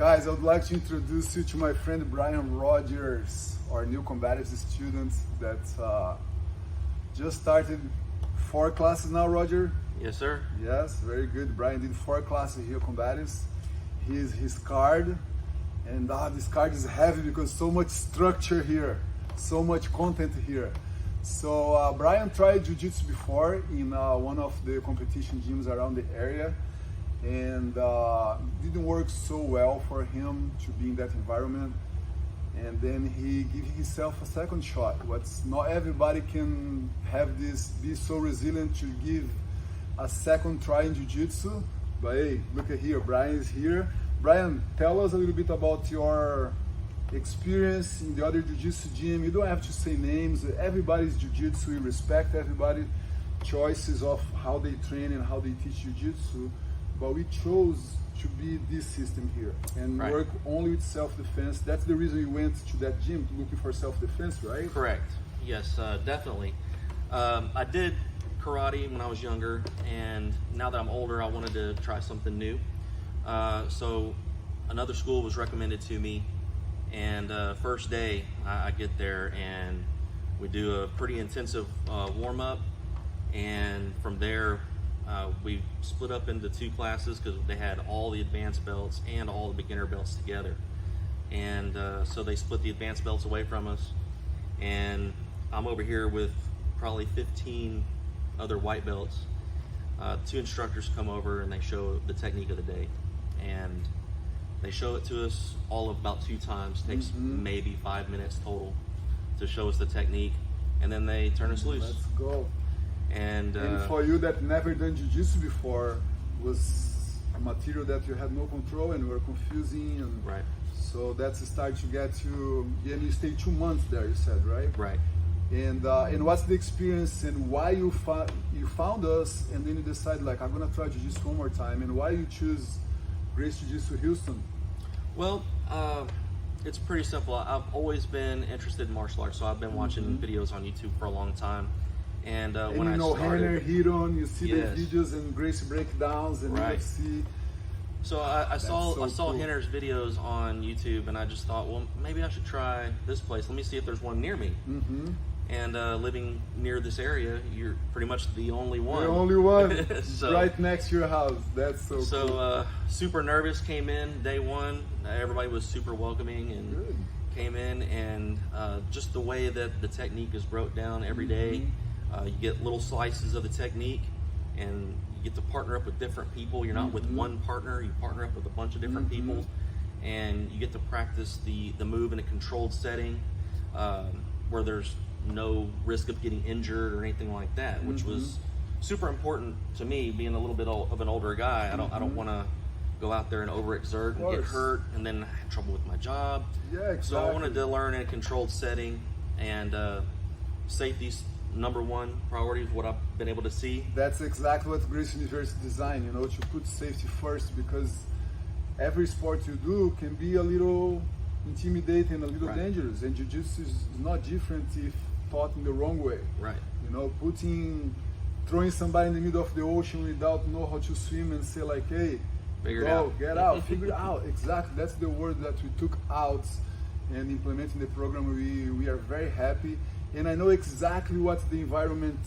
Guys, I would like to introduce you to my friend Brian Rogers, our new combative student that just started 4 classes now, Roger? Yes, sir. Yes, very good. Brian did 4 classes here, combatives. Here's his card, and this card is heavy because so much structure here, so much content here. So Brian tried Jiu-Jitsu before in one of the competition gyms around the area, and didn't work so well for him to be in that environment. And then he gave himself a second shot. What's not everybody can have this, be so resilient to give a second try in Jiu-Jitsu. But hey, look at here, Brian is here. Brian, tell us a little bit about your experience in the other Jiu-Jitsu gym. You don't have to say names. Everybody's Jiu-Jitsu. We respect everybody's choices of how they train and how they teach Jiu-Jitsu. But we chose to be this system here and work only with self-defense. That's the reason you went to that gym, looking for self-defense, right? Correct. Yes, definitely. I did karate when I was younger, and now that I'm older, I wanted to try something new. So another school was recommended to me, and first day I get there and we do a pretty intensive warm-up, and from there we split up into 2 classes because they had all the advanced belts and all the beginner belts together. And so they split the advanced belts away from us, and I'm over here with probably 15 other white belts. 2 instructors come over and they show the technique of the day, and they show it to us all of about 2 times. Takes maybe 5 minutes total to show us the technique, and then they turn us loose. Let's go. And for you that never done Jiu-Jitsu before, was a material that you had no control and were confusing, and so that's the start to get to. And you stayed 2 months there, you said, right? Right. And what's the experience and why you found us, and then you decide like, I'm gonna try Jiu-Jitsu one more time, and why you choose Gracie Jiu-Jitsu Houston? Well, it's pretty simple. I've always been interested in martial arts, so I've been watching videos on YouTube for a long time. And when I started, Hiron, you see the videos and Gracie breakdowns and UFC. So I saw cool. Henner's videos on YouTube, and I just thought, well, maybe I should try this place. Let me see if there's one near me. And living near this area, you're pretty much the only one. The only one, so, right next to your house. That's so cool. Super nervous, came in day 1. Everybody was super welcoming, and came in, and just the way that the technique is broke down every day. You get little slices of the technique, and you get to partner up with different people. You're not with one partner, you partner up with a bunch of different people, and you get to practice the move in a controlled setting where there's no risk of getting injured or anything like that, which was super important to me, being a little bit of an older guy. I don't want to go out there and overexert and get hurt and then have trouble with my job. Yeah, exactly. So I wanted to learn in a controlled setting, and safety's #1 priority is what I've been able to see. That's exactly what Gracie University designed, you know, to put safety first, because every sport you do can be a little intimidating, a little dangerous, and Jiu-Jitsu is not different if taught in the wrong way. Right. You know, throwing somebody in the middle of the ocean without know how to swim and say like, hey, figure it out. Get out, figure it out. Exactly, that's the word that we took out and implementing the program. We are very happy. And I know exactly what the environment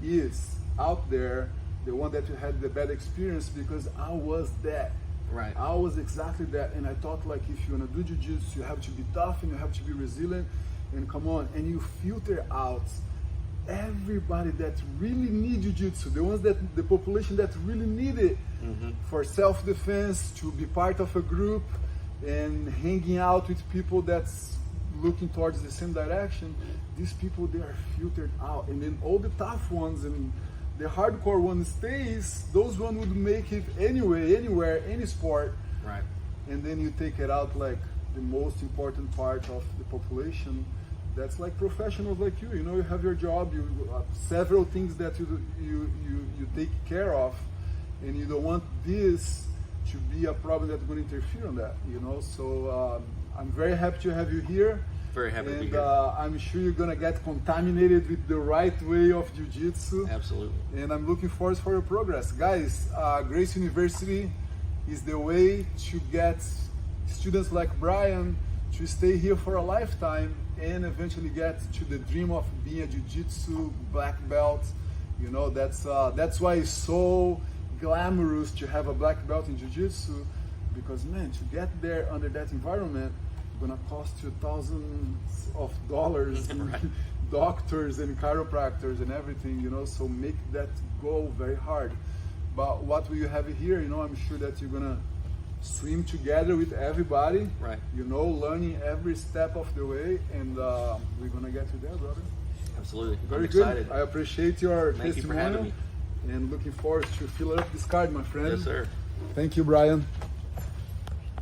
is out there, the one that you had the bad experience, because I was that. Right. I was exactly that. And I thought like, if you want to do Jiu-Jitsu, you have to be tough and you have to be resilient, and come on, and you filter out everybody that really need Jiu-Jitsu, the ones that, the population that really need it for self-defense, to be part of a group and hanging out with people that's looking towards the same direction. These people, they are filtered out, and then all the tough ones and the hardcore one stays. Those one would make it anyway, anywhere, any sport. Right. And then you take it out like the most important part of the population. That's like professionals like you. You know, you have your job. You have several things that you take care of, and you don't want this to be a problem that's going to interfere on that. You know, so I'm very happy to have you here. Very happy to be here. I'm sure you're gonna get contaminated with the right way of Jiu-Jitsu. Absolutely. And I'm looking forward for your progress. Guys, Gracie University is the way to get students like Brian to stay here for a lifetime and eventually get to the dream of being a jiu-jitsu black belt. You know, that's why it's so glamorous to have a black belt in jiu-jitsu, because man, to get there under that environment gonna cost you thousands of dollars in Right. doctors and chiropractors and everything, you know, so make that goal very hard. But what we have here, you know, I'm sure that you're gonna swim together with everybody, Right. you know, learning every step of the way, and we're gonna get you there, brother. Absolutely. Very I'm good. excited. I appreciate your Thank you for having testimonial me. and looking forward to fill up this card, my friend. Yes, sir. Thank you, Brian.